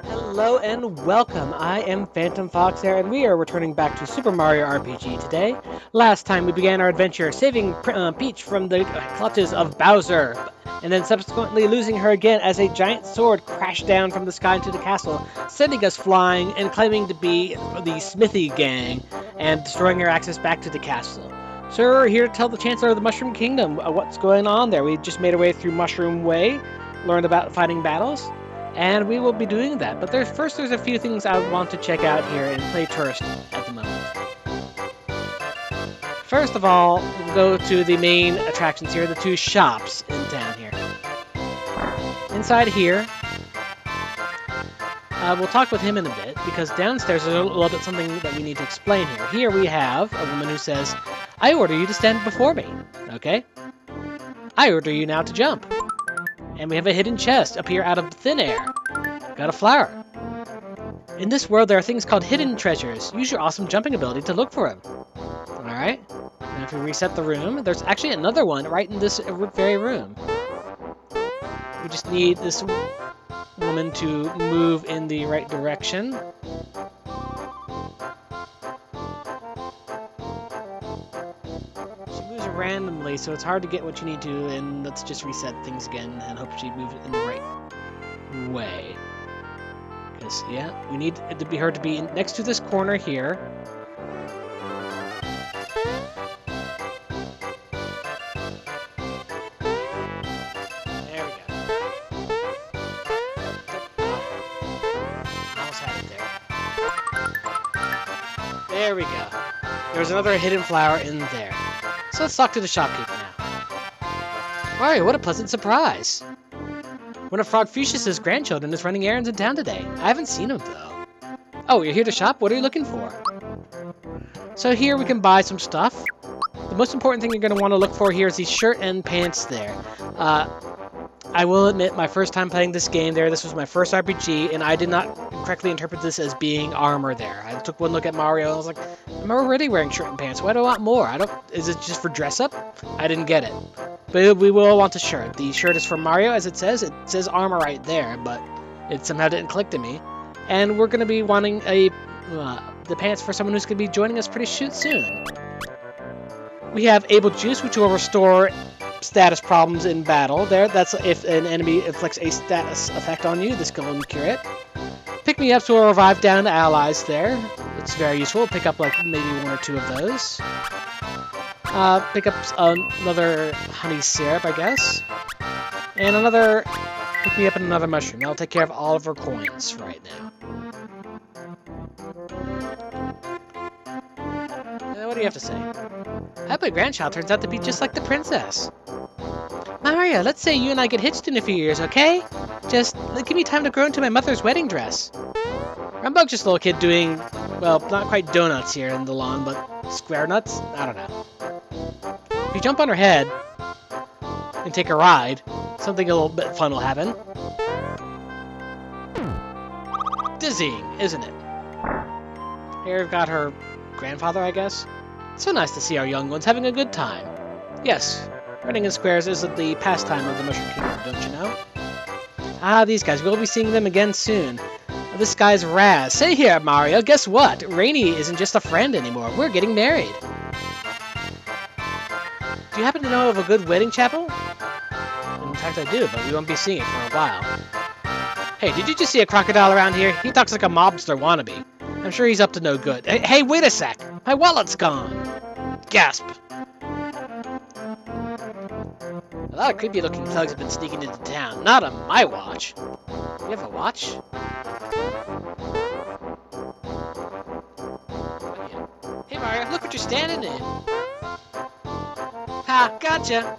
Hello and welcome. I am Phantom Fox here, and we are returning back to Super Mario RPG today. Last time we began our adventure saving Peach from the clutches of Bowser, and then subsequently losing her again as a giant sword crashed down from the sky into the castle, sending us flying and claiming to be the Smithy Gang, and destroying our access back to the castle. So we're here to tell the Chancellor of the Mushroom Kingdom what's going on there. We just made our way through Mushroom Way, learned about fighting battles, and we will be doing that. But there's a few things I want to check out here and play tourist at the moment. First of all, we'll go to the main attractions here, the two shops in town here. Inside here, we'll talk with him in a bit, because downstairs there's a little bit something that we need to explain here. Here we have a woman who says, "I order you to stand before me." Okay? "I order you now to jump." And we have a hidden chest appear out of thin air. Got a flower. "In this world, there are things called hidden treasures. Use your awesome jumping ability to look for them." Alright. And if we reset the room, there's actually another one right in this very room. We just need this woman to move in the right direction. Randomly, so it's hard to get what you need to, and let's just reset things again and hope she moves in the right way. Because, yeah, we need her to be next to this corner here. There we go. Almost had it there. There we go. There's another hidden flower in there. So let's talk to the shopkeeper now. Mario, what a pleasant surprise! One of Frogfucius's grandchildren is running errands in town today. I haven't seen him, though. Oh, you're here to shop? What are you looking for? So here we can buy some stuff. The most important thing you're going to want to look for here is the shirt and pants there. I will admit, my first time playing this game there, this was my first RPG, and I did not correctly interpret this as being armor there. I took one look at Mario, and I was like, I'm already wearing shirt and pants. Why do I want more? Is it just for dress up? I didn't get it. But we will want a shirt. The shirt is from Mario, as it says. It says armor right there, but it somehow didn't click to me. And we're going to be wanting the pants for someone who's going to be joining us pretty soon. We have Able Juice, which will restore status problems in battle. That's if an enemy inflicts a status effect on you, this will cure it. Pick-me-ups will revive down allies there. It's very useful. Pick up like maybe one or two of those. Pick up another honey syrup, I guess. And another pick-me-up and another mushroom. That'll take care of all of our coins right now. What do you have to say? I hope my grandchild turns out to be just like the princess. Mario, let's say you and I get hitched in a few years, okay? Just give me time to grow into my mother's wedding dress. I'm just a little kid doing, well, not quite donuts here in the lawn, but square nuts? I don't know. If you jump on her head and take a ride, something a little bit fun will happen. Dizzying, isn't it? Here we've got her grandfather, I guess. So nice to see our young ones having a good time. Yes, running in squares isn't the pastime of the Mushroom Kingdom, don't you know? Ah, these guys. We'll be seeing them again soon. This guy's Raz. Say here, Mario, guess what? Rainy isn't just a friend anymore. We're getting married. Do you happen to know of a good wedding chapel? In fact, I do, but we won't be seeing it for a while. Hey, did you just see a crocodile around here? He talks like a mobster wannabe. I'm sure he's up to no good. Hey, wait a sec! My wallet's gone! Gasp! A lot of creepy-looking thugs have been sneaking into town. Not on my watch. You have a watch? Hey, Mario, look what you're standing in! Ha! Gotcha!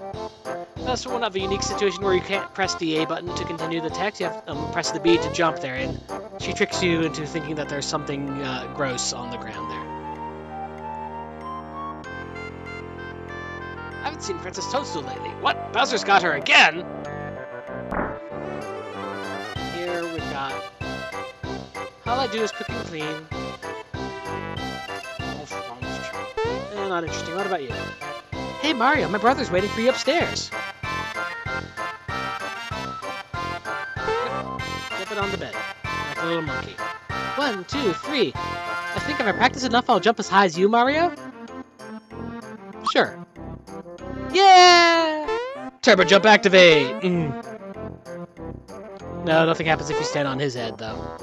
That's one of a unique situation where you can't press the A button to continue the text. You have to press the B to jump there, and she tricks you into thinking that there's something gross on the ground there. I haven't seen Princess Toadstool lately. What? Bowser's got her again? Here we've got... All I do is cook and clean. Not interesting. What about you? Hey, Mario, my brother's waiting for you upstairs. it on the bed, like a little monkey. 1, 2, 3. I think if I practice enough, I'll jump as high as you, Mario? Sure. Yeah! Turbo jump activate! No, nothing happens if you stand on his head, though.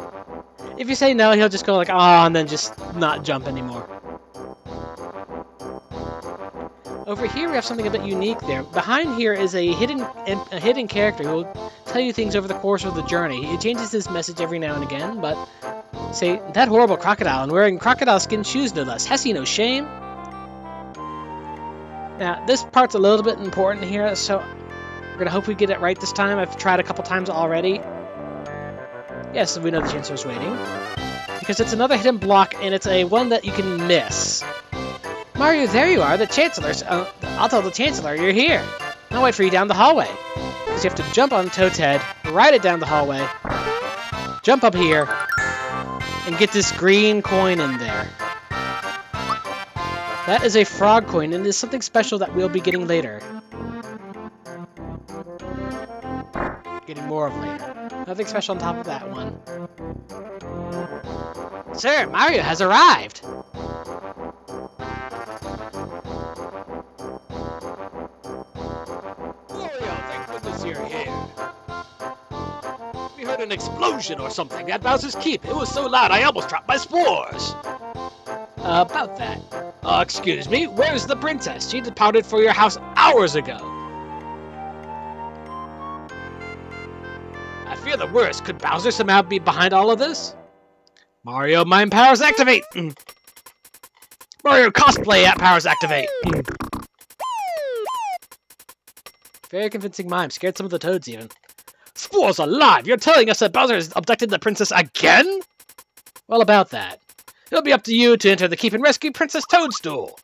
If you say no, he'll just go like, "Ah," and then just not jump anymore. Over here, we have something a bit unique there. Behind here is a hidden character who will tell you things over the course of the journey. He changes his message every now and again, but... Say, that horrible crocodile, and wearing crocodile skin shoes no less. Has he no shame? Now, this part's a little bit important here, so we're gonna hope we get it right this time. I've tried a couple times already. Yes, we know the Chancellor's waiting. Because it's another hidden block, and it's a one that you can miss. Mario, there you are, the Chancellor's. I'll tell the Chancellor you're here. I'll wait for you down the hallway. Because you have to jump on Toad's head, ride it down the hallway, jump up here, and get this green coin in there. That is a frog coin, and it is something special that we'll be getting later. Getting more of later. Nothing special on top of that one. Sir, Mario has arrived! Mario, thank goodness you're here. We heard an explosion or something at Bowser's Keep. It was so loud I almost dropped my spores. About that. Excuse me, where's the princess? She departed for your house hours ago. I fear the worst. Could Bowser somehow be behind all of this? Mario, mind powers activate! Mario, cosplay at powers activate! Very convincing mime. Scared some of the toads, even. Spores alive! You're telling us that Bowser has abducted the princess again? Well, about that. It'll be up to you to enter the keep and rescue Princess Toadstool.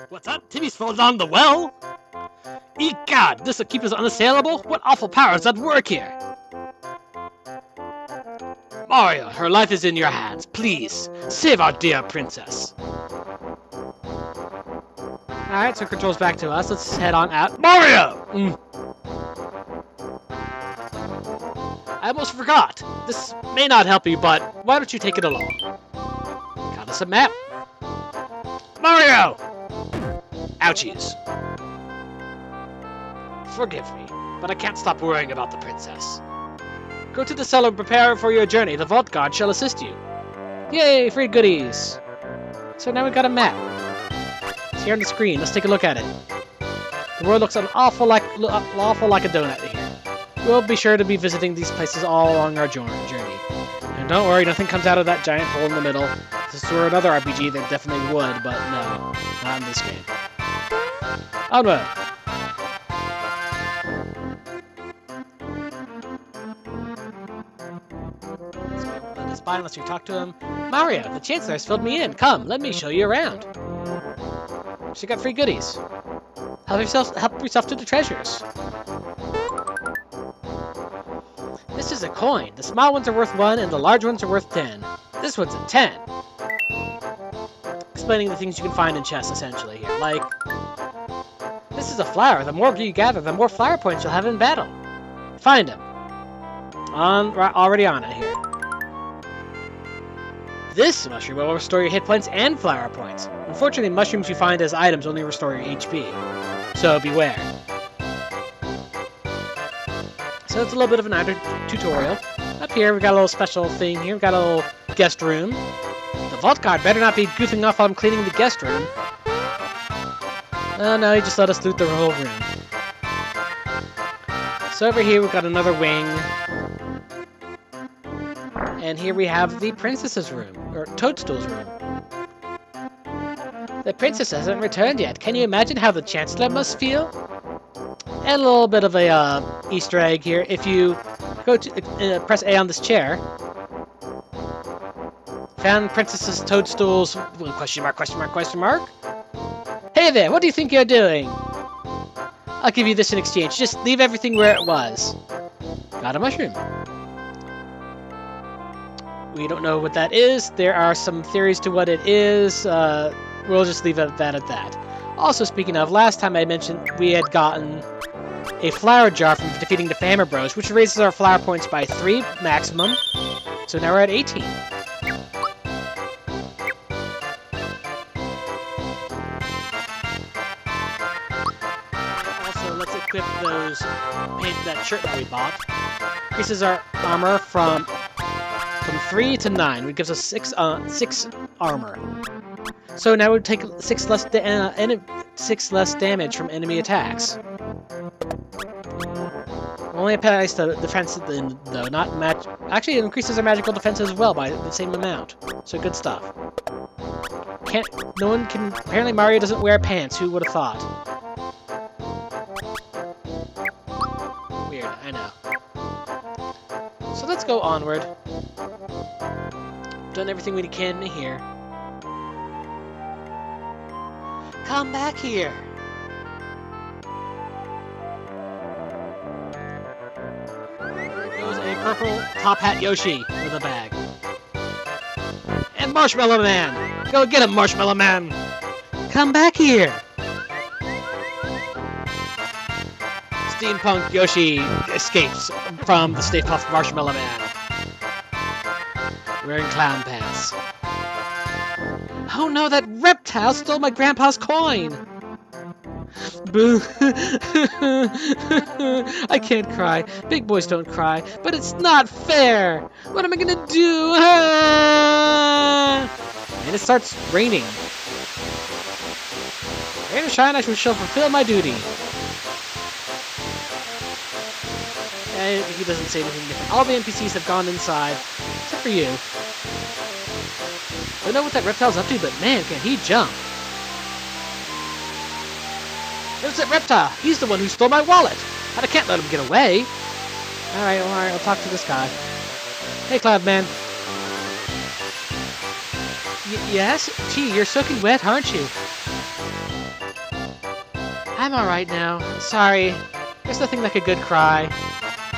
What's up? Timmy's fallen down the well? Egad, this'll keep us unassailable? What awful powers at work here? Mario, her life is in your hands. Please, save our dear princess. Alright, so control's back to us. Let's head on out. Mario! I almost forgot. This may not help you, but why don't you take it along? Got us a map. Mario! Ouchies. Forgive me, but I can't stop worrying about the princess. Go to the cellar and prepare for your journey. The vault guard shall assist you. Yay, free goodies. So now we've got a map. It's here on the screen. Let's take a look at it. The world looks an awful like a donut here. We'll be sure to be visiting these places all along our journey. And don't worry, nothing comes out of that giant hole in the middle. If this were another RPG, there definitely would, but no, not in this game. Onward! Let us by unless we talk to him. Mario, the Chancellor has filled me in. Come, let me show you around. She got free goodies. Help yourself to the treasures. This is a coin. The small ones are worth 1 and the large ones are worth 10. This one's a 10. Explaining the things you can find in chests, essentially, here. Like, this is a flower. The more you gather, the more flower points you'll have in battle. Find them. Already on it here. This mushroom will restore your hit points and flower points. Unfortunately, mushrooms you find as items only restore your HP. So beware. So it's a little bit of an either tutorial. Up here, we've got a little special thing here. We've got a little guest room. The vault guard better not be goofing off while I'm cleaning the guest room. Oh no, he just let us loot the whole room. So over here, we've got another wing. And here we have the princess's room, or Toadstool's room. The princess hasn't returned yet. Can you imagine how the Chancellor must feel? And a little bit of a Easter egg here. If you go to press A on this chair, found Princess's Toadstool's question mark. Hey, Hey there, what do you think you're doing? I'll give you this in exchange. Just leave everything where it was. Got a mushroom. We don't know what that is. There are some theories to what it is. We'll just leave that at that. Also, speaking of, last time I mentioned we had gotten a flower jar from defeating the Fammer Bros, which raises our flower points by 3 maximum. So now we're at 18. Also, let's equip that shirt that we bought. Increases our armor from 3 to 9, which gives us 6 armor. So now we take 6 less damage from enemy attacks. Only applies to defense though, not match. Actually, it increases our magical defense as well by the same amount. So good stuff. No one can. Apparently, Mario doesn't wear pants. Who would have thought? Weird, I know. So let's go onward. Done everything we can here. Come back here. There goes a purple top hat Yoshi with a bag. And Marshmallow Man! Go get him, Marshmallow Man! Come back here! Steampunk Yoshi escapes from the Stay Puft Marshmallow Man. Wearing clown pants. Oh no, that reptile stole my grandpa's coin! Boo! I can't cry. Big boys don't cry. But it's not fair! What am I gonna do? Ah! And it starts raining. Rain or shine, I shall fulfill my duty. And he doesn't say anything different. All the NPCs have gone inside, except for you. I don't know what that reptile's up to, but man, can he jump. There's that reptile. He's the one who stole my wallet. And I can't let him get away. Alright, I'll talk to this guy. Hey, Cloudman. Yes? Gee, you're soaking wet, aren't you? I'm alright now. Sorry. There's nothing like a good cry.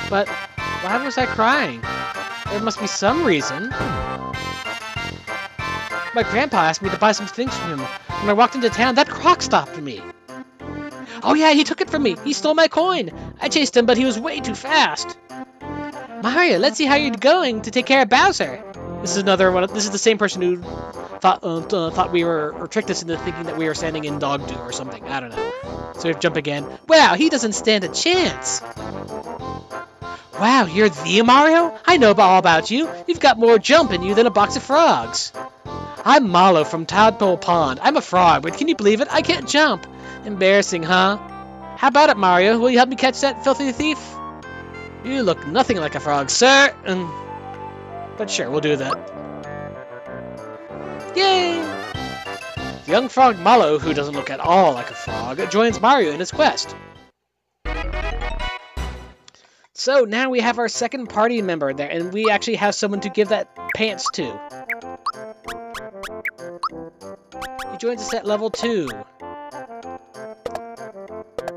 But why was I crying? There must be some reason. My grandpa asked me to buy some things from him. When I walked into town, that croc stopped me. Oh yeah, he took it from me. He stole my coin. I chased him, but he was way too fast. Mario, let's see how you're going to take care of Bowser. This is another one. This is the same person who thought we were, or tricked us into thinking that we were standing in Dog Dew or something. I don't know. So we jump again. Wow, he doesn't stand a chance. Wow, you're the Mario? I know all about you. You've got more jump in you than a box of frogs. I'm Malo from Tadpole Pond. I'm a frog, but can you believe it? I can't jump. Embarrassing, huh? How about it, Mario? Will you help me catch that filthy thief? You look nothing like a frog, sir. But sure, we'll do that. Yay! The young frog Malo, who doesn't look at all like a frog, joins Mario in his quest. So now we have our second party member there, and we actually have someone to give that pants to. He joins us at level 2.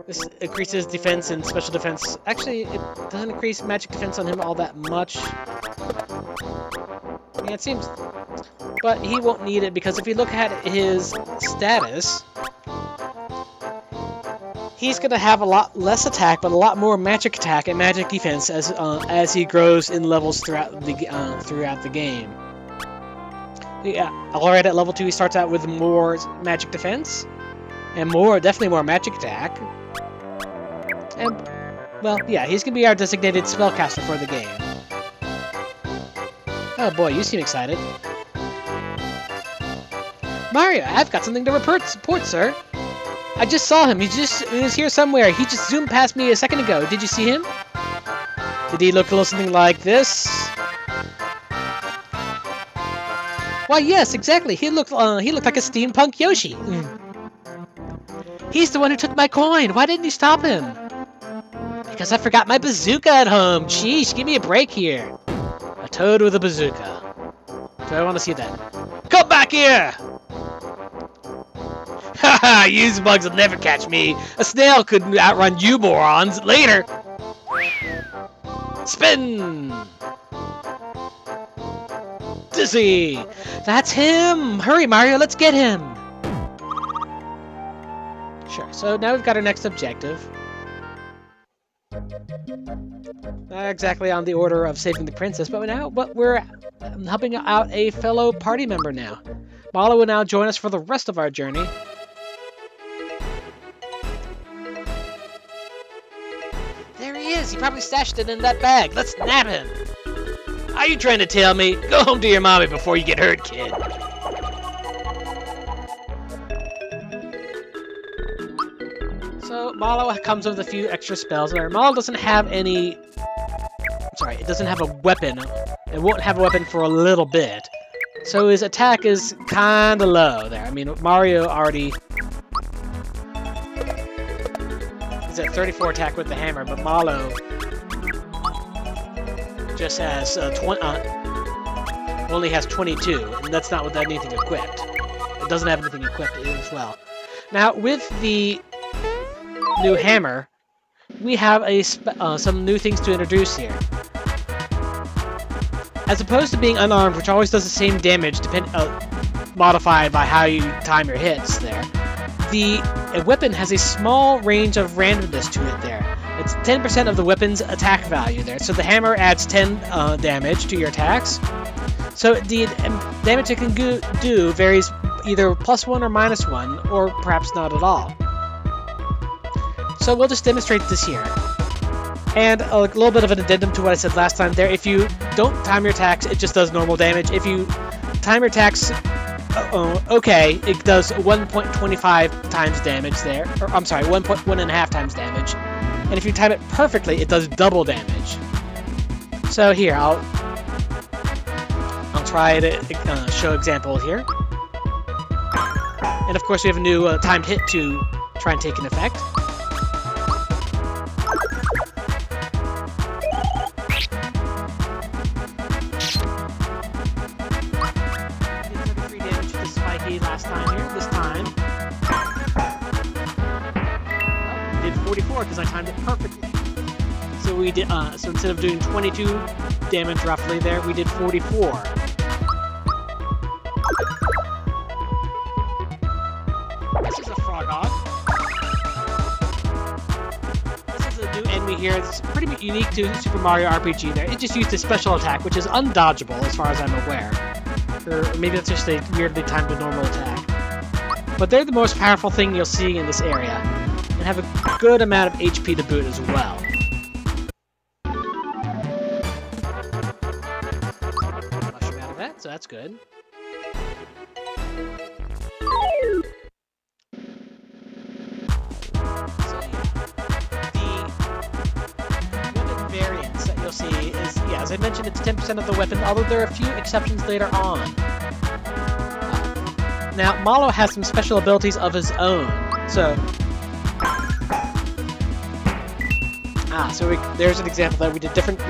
This increases defense and special defense. Actually, it doesn't increase magic defense on him all that much. Yeah, it seems... But he won't need it, because if you look at his status... He's going to have a lot less attack, but a lot more magic attack and magic defense as he grows in levels throughout the game. Yeah, alright, at level 2 he starts out with more magic defense, and definitely more magic attack. And, well, yeah, he's going to be our designated spellcaster for the game. Oh boy, you seem excited. Mario, I've got something to report, sir. I just saw him. He was here somewhere. He just zoomed past me a second ago. Did you see him? Did he look a little something like this? Why, yes, exactly. He looked like a steampunk Yoshi. He's the one who took my coin. Why didn't you stop him? Because I forgot my bazooka at home. Jeez, give me a break here. A toad with a bazooka. Do I want to see that? Come back here! Haha, you bugs will never catch me. A snail could outrun you morons. Later. Spin. Dizzy. That's him! Hurry, Mario, let's get him! Sure, so now we've got our next objective. Not exactly on the order of saving the princess, but we're helping out a fellow party member now. Malo will now join us for the rest of our journey. There he is! He probably stashed it in that bag. Let's nab him! Are you trying to tell me? Go home to your mommy before you get hurt, kid. So Malo comes with a few extra spells. Malo doesn't have any... Sorry, it doesn't have a weapon. It won't have a weapon for a little bit. So his attack is kinda low there. I mean, Mario already... He's at 34 attack with the hammer, but Malo just has only has 22, and that's not with anything equipped. It doesn't have anything equipped as well. Now, with the new hammer, we have some new things to introduce here. As opposed to being unarmed, which always does the same damage, modified by how you time your hits there, the weapon has a small range of randomness to it there. It's 10% of the weapon's attack value there. So the hammer adds 10 damage to your attacks. So the damage it can do varies either +1 or -1, or perhaps not at all. So we'll just demonstrate this here. And a little bit of an addendum to what I said last time there. If you don't time your attacks, it just does normal damage. If you time your attacks, okay, it does 1.25 times damage there. Or, I'm sorry, 1.5 times damage. And if you time it perfectly, it does double damage. So here, I'll try to show example here. And of course, we have a new timed hit to try and take an effect. Did 33 damage to Spiky last time here. This time, did 44 because I timed it perfectly. So we did. So instead of doing 22 damage roughly there, we did 44. This is a Frogog. This is a new enemy here. It's pretty unique to Super Mario RPG there. It just used a special attack, which is undodgeable as far as I'm aware. Or maybe that's just a weirdly timed to normal attack. But they're the most powerful thing you'll see in this area. And have a good amount of HP to boot as well. Mushroom out of that, so that's good. So yeah, the weapon variants that you'll see is, yeah, as I mentioned, it's 10% of the weapon, although there are a few exceptions later on. Now, Malo has some special abilities of his own, so... there's an example that we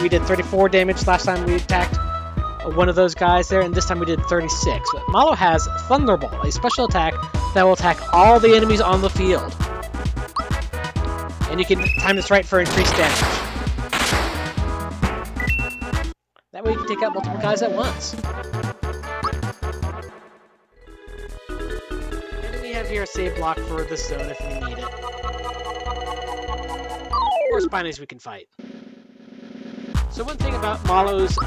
did 34 damage last time we attacked one of those guys there, and this time we did 36. But Malo has Thunderbolt, a special attack that will attack all the enemies on the field. And you can time this right for increased damage. That way you can take out multiple guys at once. And we have here a save block for this zone if we need it. Or Spinies we can fight. So one thing about Malo's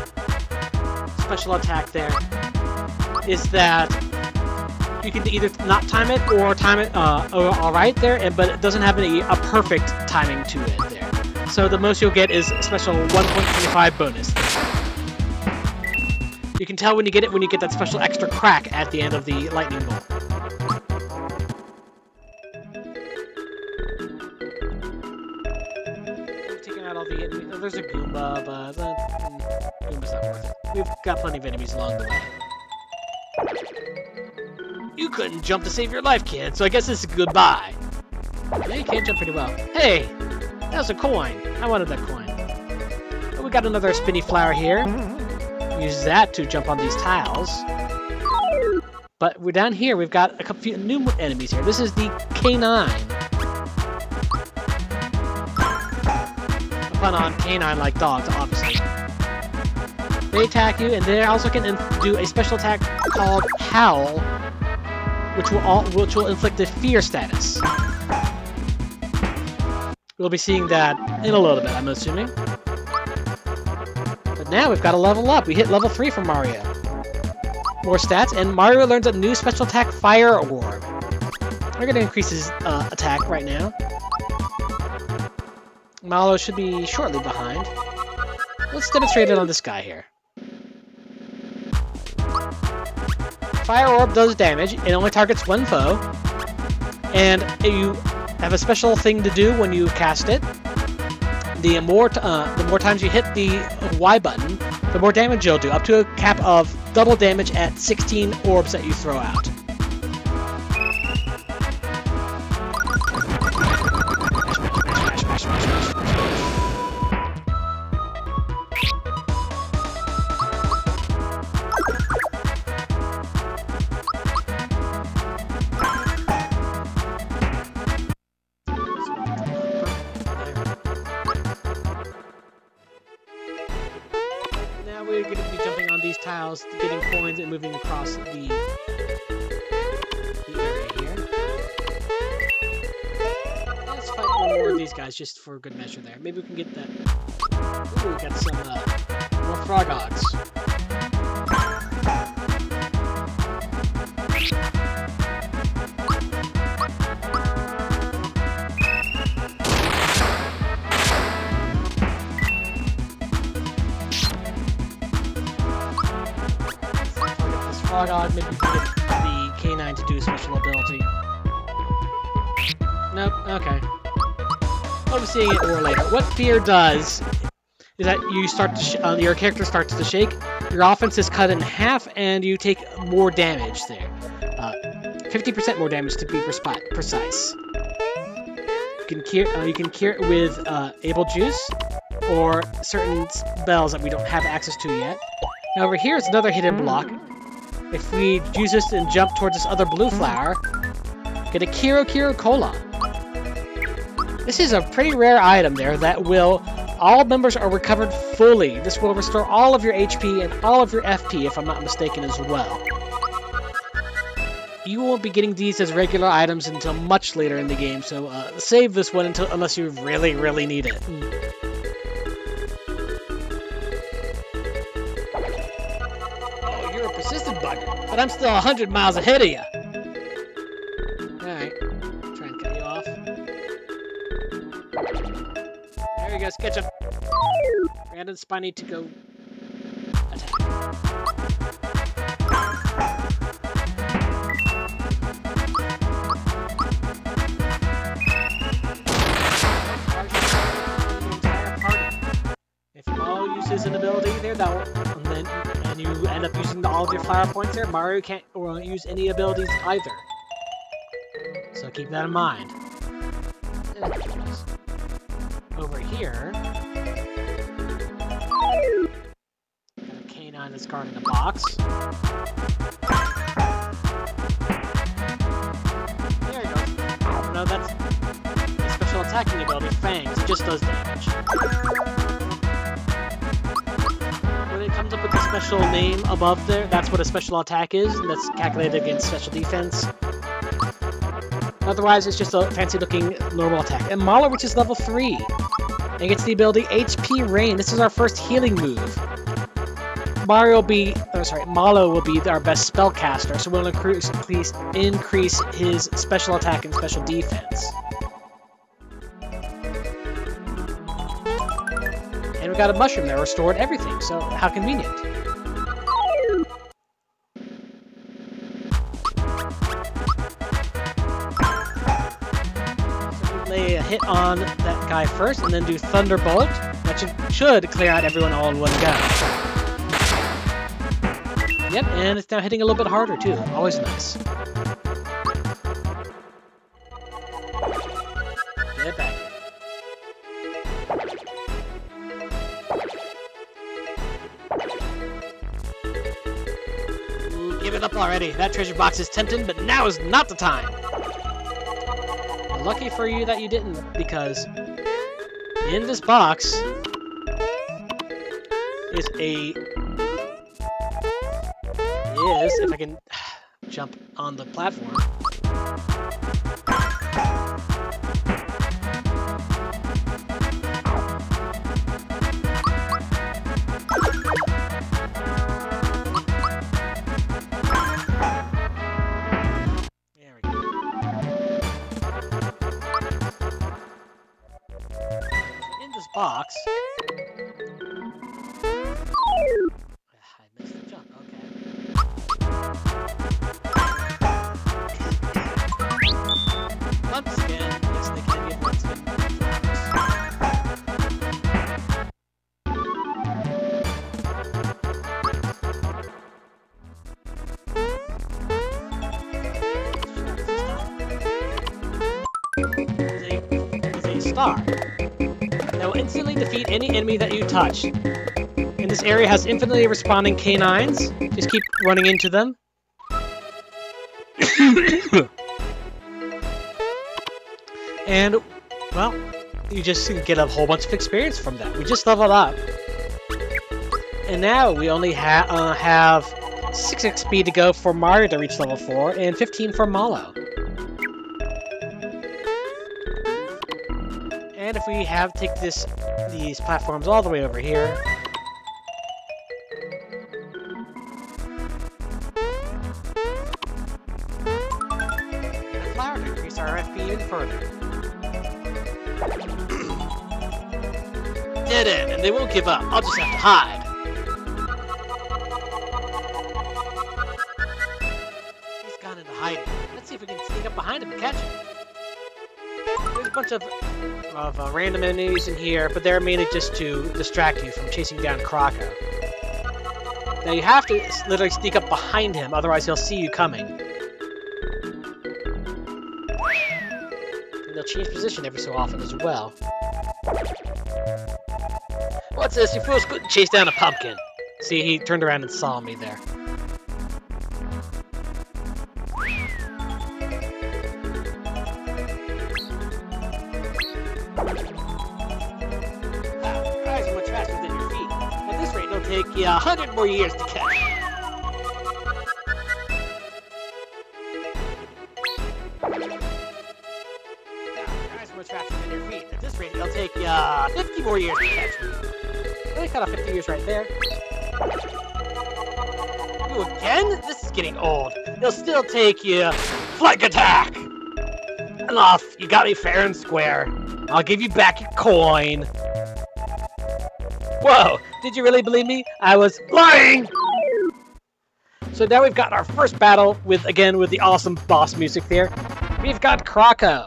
special attack there is that you can either not time it or time it alright there, but it doesn't have a perfect timing to it there. So the most you'll get is a special 1.25 bonus. You can tell when you get it when you get that special extra crack at the end of the lightning bolt. There's a Goomba, but Goomba's not worth it. We've got plenty of enemies along the way. You couldn't jump to save your life, kid, so I guess this is goodbye. Yeah, you can't jump pretty well. Hey, that was a coin. I wanted that coin. But we got another spinny flower here. Use that to jump on these tiles. But we're down here. We've got a couple new enemies here. This is the K9. A pun on canine like dogs, obviously. They attack you, and they also can do a special attack called Howl, which will inflict a fear status. We'll be seeing that in a little bit, I'm assuming. But now we've got to level up. We hit level 3 for Mario. More stats, and Mario learns a new special attack, Fire Orb. We're going to increase his attack right now. Mallow should be shortly behind. Let's demonstrate it on this guy here. Fire Orb does damage. It only targets one foe. And you have a special thing to do when you cast it. The more times you hit the Y button, the more damage you'll do, up to a cap of double damage at 16 orbs that you throw out. We're going to be jumping on these tiles, getting coins, and moving across the area here. Let's fight one more of these guys just for good measure there. Maybe we can get that. Ooh, we got some more frog hogs. Maybe we can get the K9 to do a special ability. Nope, okay. I'll be seeing it more later. What fear does is that you start to your character starts to shake, your offense is cut in half, and you take more damage there. 50% more damage to be precise. You can cure it with Able Juice, or certain spells that we don't have access to yet. Now over here is another hidden block. If we use this and jump towards this other blue flower, get a Kiro Cola. This is a pretty rare item there that will... All members are recovered fully. This will restore all of your HP and all of your FP, if I'm not mistaken, as well. You won't be getting these as regular items until much later in the game, so save this one unless you really, really need it. Persistent bugger, but I'm still 100 miles ahead of you. Alright, try and cut you off. There we go, Sketchup. Brandon Spiny to go attack. If Mallow uses an ability there, and you end up using all of your flower points there, Mario won't use any abilities either. So keep that in mind. Over here, got a K9 that's guarding a box. There you go. No, that's a special attacking ability, Fangs. It just does damage. When it comes up with the special name above there, that's what a special attack is, and that's calculated against special defense. Otherwise, it's just a fancy-looking normal attack. And Malo reaches level 3, and gets the ability HP Rain. This is our first healing move. Malo will be our best spellcaster, so we'll increase his special attack and special defense. And we got a mushroom that restored everything, so how convenient. So we lay a hit on that guy first, and then do Thunderbolt. That should clear out everyone all in one go. Yep, and it's now hitting a little bit harder too. Always nice. Get it back. Ooh, give it up already. That treasure box is tempting, but now is not the time. Lucky for you that you didn't, because in this box is if I can jump on the platform. Box. I missed the jump, okay. Once again, yes, they can be once again. Is a star. That will instantly defeat any enemy that you touch. And this area has infinitely responding canines. Just keep running into them. And, well, you just get a whole bunch of experience from that. We just leveled up. And now we only have 6 XP to go for Mario to reach level 4, and 15 for Mallow. And if we take these platforms all the way over here, the flower to increase our FP even further. Dead end, and they won't give up. I'll just have to hide. He's gone into hiding. Let's see if we can sneak up behind him and catch him. There's a bunch of random enemies in here, but they're mainly just to distract you from chasing down Croco. Now you have to literally sneak up behind him, otherwise he'll see you coming. And they'll change position every so often as well. What's this? You fools couldn't chase down a pumpkin. See, he turned around and saw me there. Take you 100 more years to catch. Guys are much faster than your feet. At this rate, it'll take you 50 more years to catch me. Well, cut off 50 years right there. You again? This is getting old. It'll still take you flank attack. Enough. You got me fair and square. I'll give you back your coin. Whoa! Did you really believe me? I was lying! So now we've got our first battle with the awesome boss music there. We've got Croco.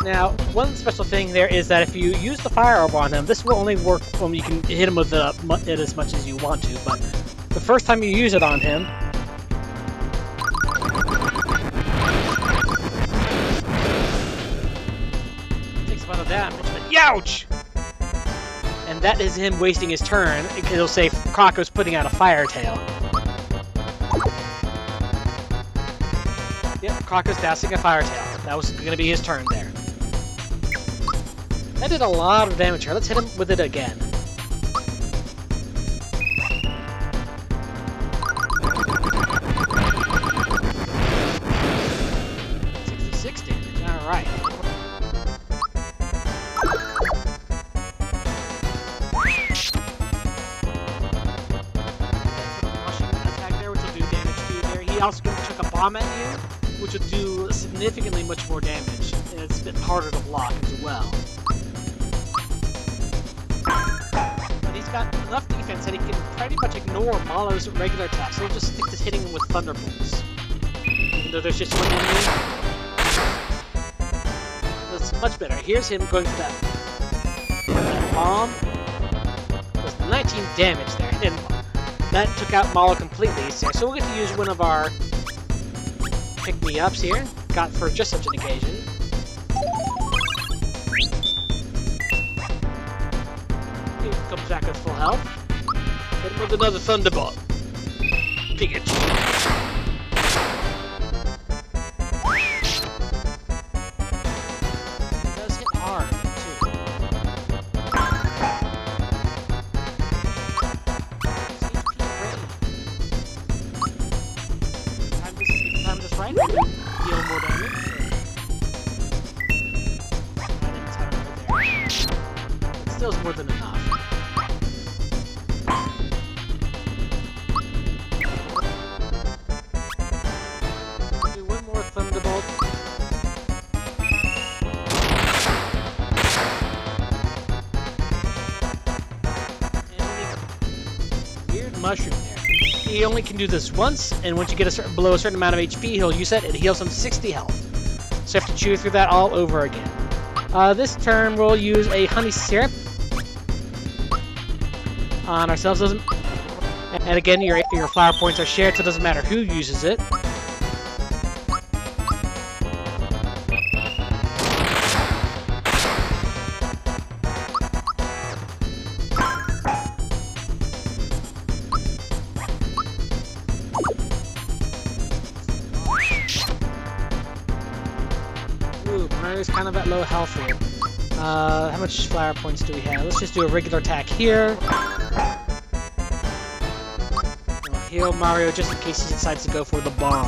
Now, one special thing there is that if you use the fire orb on him, this will only work when you can hit him with it as much as you want to, but the first time you use it on him, it takes a lot of damage. Youch! And that is him wasting his turn. It'll say Croco's putting out a fire tail. Yep, Croco's dousing a fire tail. That was going to be his turn there. That did a lot of damage here. Let's hit him with it again. Alright. He also can chuck a bomb at you, which will do significantly much more damage, and it's a bit harder to block as well. But he's got enough defense that he can pretty much ignore Mallow's regular attacks, so he'll just stick to hitting him with thunderbolts. Even though there's just one enemy. That's much better. Here's him going for that bomb. There's 19 damage there, and that took out Mallow completely, so we'll get to use one of our pick-me-ups here, got for just such an occasion. He comes back with full health. Hit him with another Thunderbolt. Pikachu. It does hit hard, too. Time this right, deal more damage. I didn't time it right there. It still is more than enough. Do one more Thunderbolt. And weird mushroom there. He only can do this once, and once you get below a certain amount of HP, he'll use it, and it heals him 60 health. So you have to chew through that all over again. This turn, we'll use a honey syrup on ourselves. And again, your flower points are shared, so it doesn't matter who uses it. Ooh, Mario's kind of at low health here. How much flower points do we have? Let's just do a regular attack here. We'll heal Mario just in case he decides to go for the bomb.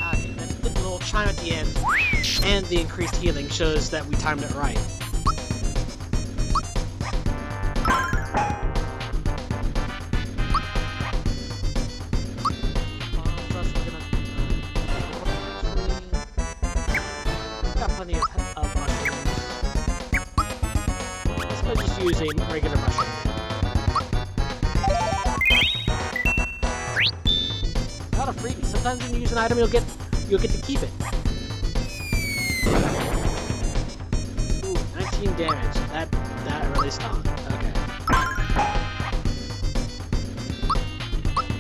Okay, that little chime at the end and the increased healing shows that we timed it right. Use a regular mushroom. Not a freebie. Sometimes when you use an item, you'll get to keep it. Ooh, 19 damage. That really stung. Okay.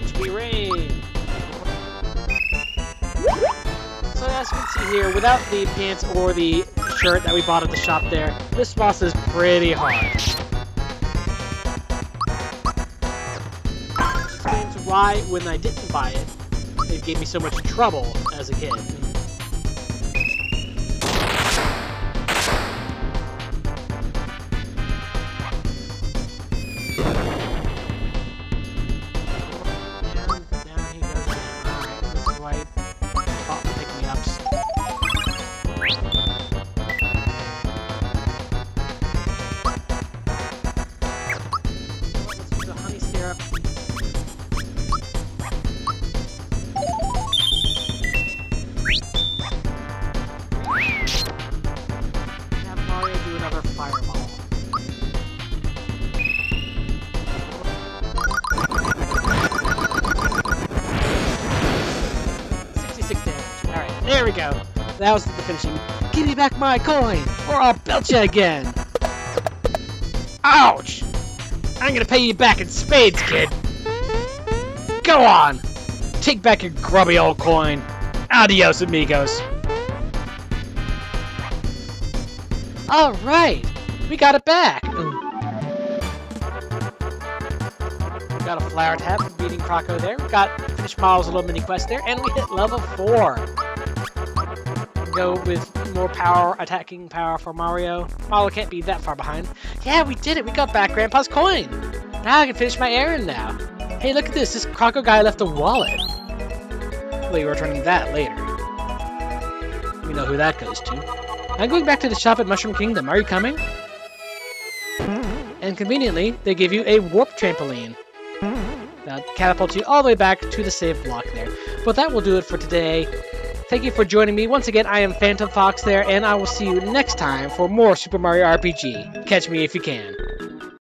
HP rain. So as you can see here, without the pants or the shirt that we bought at the shop there, this boss is pretty hard. Which explains why, when I didn't buy it, it gave me so much trouble as a kid. And down he goes again. Alright, this is why I thought would pick me up. Fireball. 66 damage. Alright, there we go. That was the finishing. Give me back my coin, or I'll belt you again. Ouch! I'm gonna pay you back in spades, kid. Go on! Take back your grubby old coin. Adios, amigos. Alright! We got it back! We got a flower tap for beating Croco there. We got finished Miles' little mini quest there, and we hit level 4. Go with more power, attacking power for Mario. Mario can't be that far behind. Yeah, we did it! We got back Grandpa's coin! Now I can finish my errand now. Hey, look at this! This Croco guy left a wallet. Well, you're returning that later. We know who that goes to. I'm going back to the shop at Mushroom Kingdom. Are you coming? And conveniently, they give you a warp trampoline. That catapults you all the way back to the save block there. But that will do it for today. Thank you for joining me. Once again, I am Phantom Fox there, and I will see you next time for more Super Mario RPG. Catch me if you can.